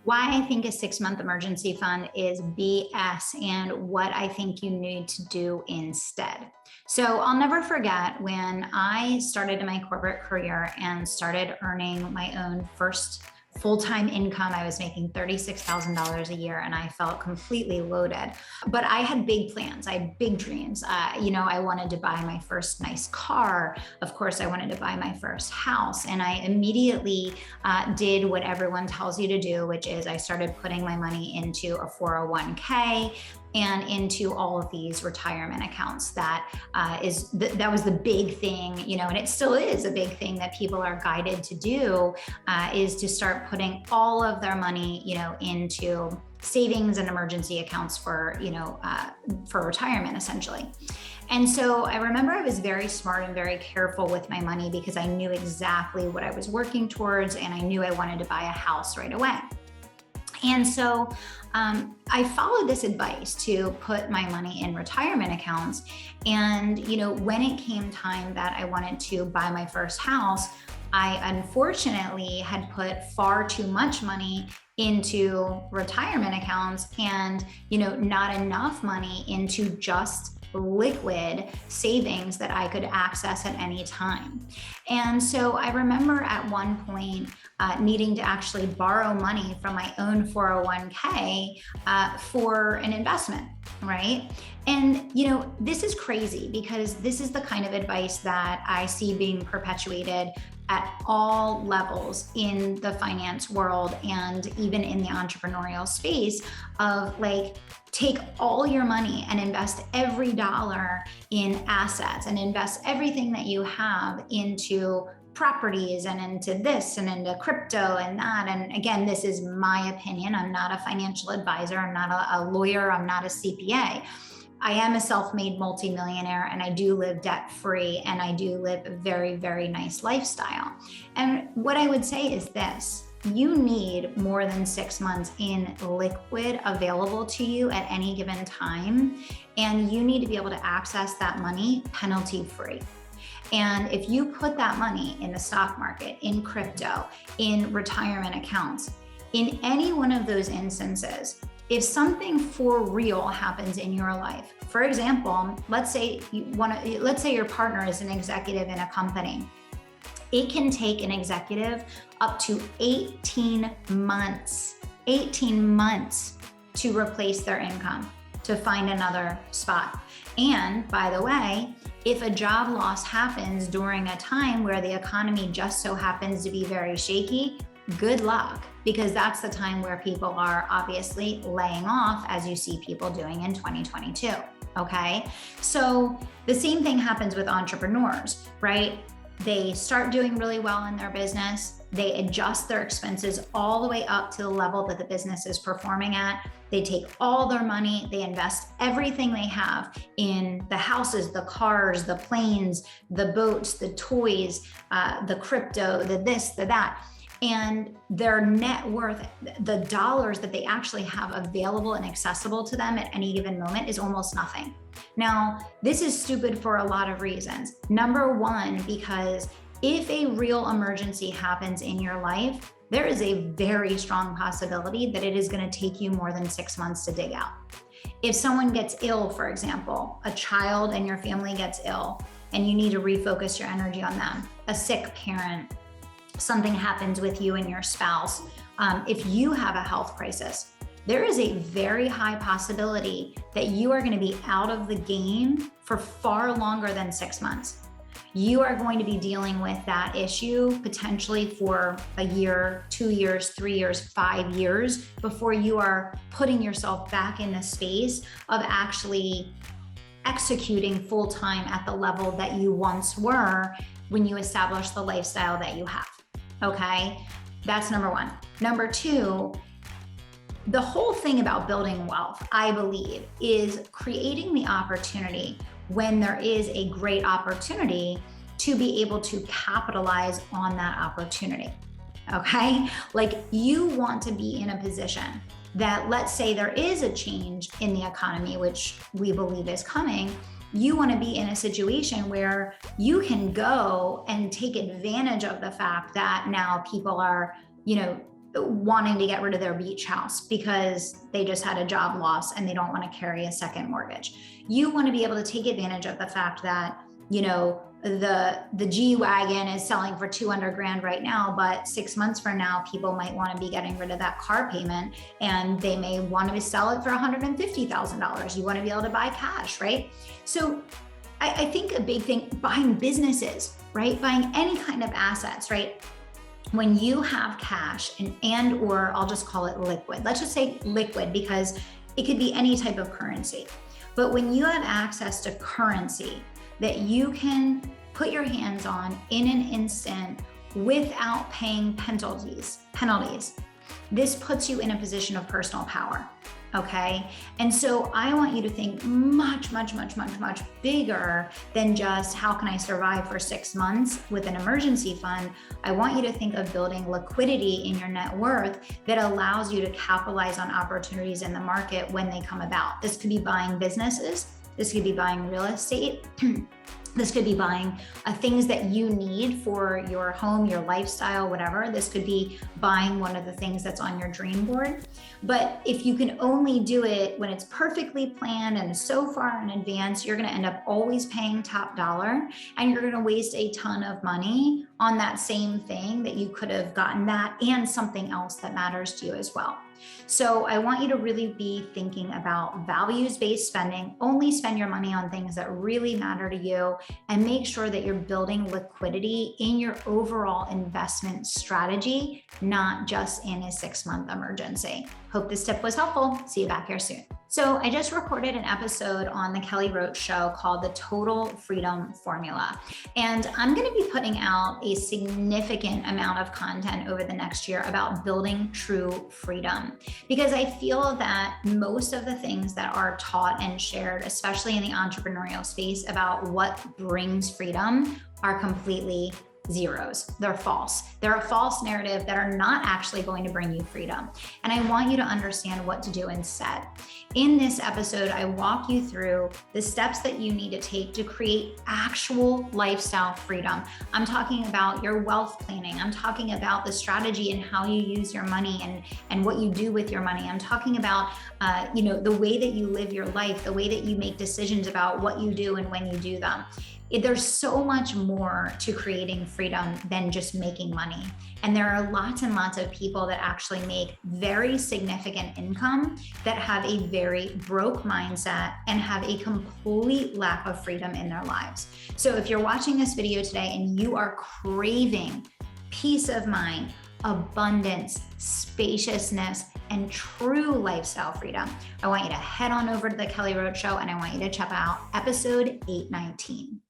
why I think a 6-month emergency fund is BS and what I think you need to do instead. So I'll never forget when I started my corporate career and started earning my own first full-time income. I was making $36,000 a year and I felt completely loaded. But I had big plans. I had big dreams. I wanted to buy my first nice car. Of course, I wanted to buy my first house. And I immediately did what everyone tells you to do, which is I started putting my money into a 401k and into all of these retirement accounts. That was the big thing, and it still is a big thing that people are guided to do, is to start putting all of their money, into savings and emergency accounts for retirement, essentially. And so I remember I was very smart and very careful with my money because I knew exactly what I was working towards, and I knew I wanted to buy a house right away. And so I followed this advice to put my money in retirement accounts. And, when it came time that I wanted to buy my first house, I unfortunately had put far too much money into retirement accounts and, not enough money into just liquid savings that I could access at any time. And so I remember at one point needing to actually borrow money from my own 401k for an investment, right? And, this is crazy because this is the kind of advice that I see being perpetuated at all levels in the finance world and even in the entrepreneurial space of take all your money and invest every dollar in assets and invest everything that you have into properties and into this and into crypto and that. And again, this is my opinion. I'm not a financial advisor. I'm not a lawyer. I'm not a CPA. I am a self-made multimillionaire and I do live debt-free and I do live a very, very nice lifestyle. And what I would say is this: you need more than 6 months in liquid available to you at any given time. And you need to be able to access that money penalty-free. And if you put that money in the stock market, in crypto, in retirement accounts, in any one of those instances, if something for real happens in your life, for example, let's say your partner is an executive in a company. It can take an executive up to 18 months to replace their income, to find another spot. And by the way, if a job loss happens during a time where the economy just so happens to be very shaky, good luck, because that's the time where people are obviously laying off, as you see people doing in 2022, okay? So the same thing happens with entrepreneurs, right? They start doing really well in their business. They adjust their expenses all the way up to the level that the business is performing at. They take all their money, they invest everything they have in the houses, the cars, the planes, the boats, the toys, the crypto, the this, the that. And their net worth, the dollars that they actually have available and accessible to them at any given moment, is almost nothing. Now, this is stupid for a lot of reasons. Number one, because if a real emergency happens in your life, there is a very strong possibility that it is going to take you more than 6 months to dig out. If someone gets ill, for example, a child in your family gets ill and you need to refocus your energy on them, a sick parent, something happens with you and your spouse, if you have a health crisis, there is a very high possibility that you are going to be out of the game for far longer than 6 months. You are going to be dealing with that issue potentially for a year, 2 years, 3 years, 5 years before you are putting yourself back in the space of actually executing full time at the level that you once were when you established the lifestyle that you have. Okay, that's number one. Number two, the whole thing about building wealth, I believe, is creating the opportunity when there is a great opportunity to be able to capitalize on that opportunity. Okay, you want to be in a position that, let's say there is a change in the economy, which we believe is coming. You want to be in a situation where you can go and take advantage of the fact that now people are, wanting to get rid of their beach house because they just had a job loss and they don't want to carry a second mortgage. You want to be able to take advantage of the fact that, you know, the G-Wagon is selling for 200 grand right now, but 6 months from now, people might want to be getting rid of that car payment and they may want to sell it for $150,000. You want to be able to buy cash, right? So I think a big thing, buying businesses, right? Buying any kind of assets, right? When you have cash or I'll just call it liquid. Let's just say liquid because it could be any type of currency. But when you have access to currency that you can put your hands on in an instant without paying penalties, this puts you in a position of personal power. Okay. And so I want you to think much bigger than just how can I survive for 6 months with an emergency fund. I want you to think of building liquidity in your net worth that allows you to capitalize on opportunities in the market when they come about. This could be buying businesses. This could be buying real estate. This could be buying things that you need for your home, your lifestyle, whatever. This could be buying one of the things that's on your dream board. But if you can only do it when it's perfectly planned and so far in advance, you're going to end up always paying top dollar and you're going to waste a ton of money on that same thing that you could have gotten that and something else that matters to you as well. So I want you to really be thinking about values-based spending. Only spend your money on things that really matter to you and make sure that you're building liquidity in your overall investment strategy, not just in a 6-month emergency. Hope this tip was helpful. See you back here soon. So I just recorded an episode on the Kelly Roach show called the Total Freedom Formula. And I'm going to be putting out a significant amount of content over the next year about building true freedom, because I feel that most of the things that are taught and shared, especially in the entrepreneurial space about what brings freedom, are completely zeros. They're false. They're a false narrative that are not actually going to bring you freedom. And I want you to understand what to do instead. In this episode, I walk you through the steps that you need to take to create actual lifestyle freedom. I'm talking about your wealth planning. I'm talking about the strategy and how you use your money and what you do with your money. I'm talking about the way that you live your life, the way that you make decisions about what you do and when you do them. There's so much more to creating freedom than just making money. And there are lots and lots of people that actually make very significant income that have a very broke mindset and have a complete lack of freedom in their lives. So if you're watching this video today and you are craving peace of mind, abundance, spaciousness, and true lifestyle freedom, I want you to head on over to the Kelly Roach Show and I want you to check out episode 819.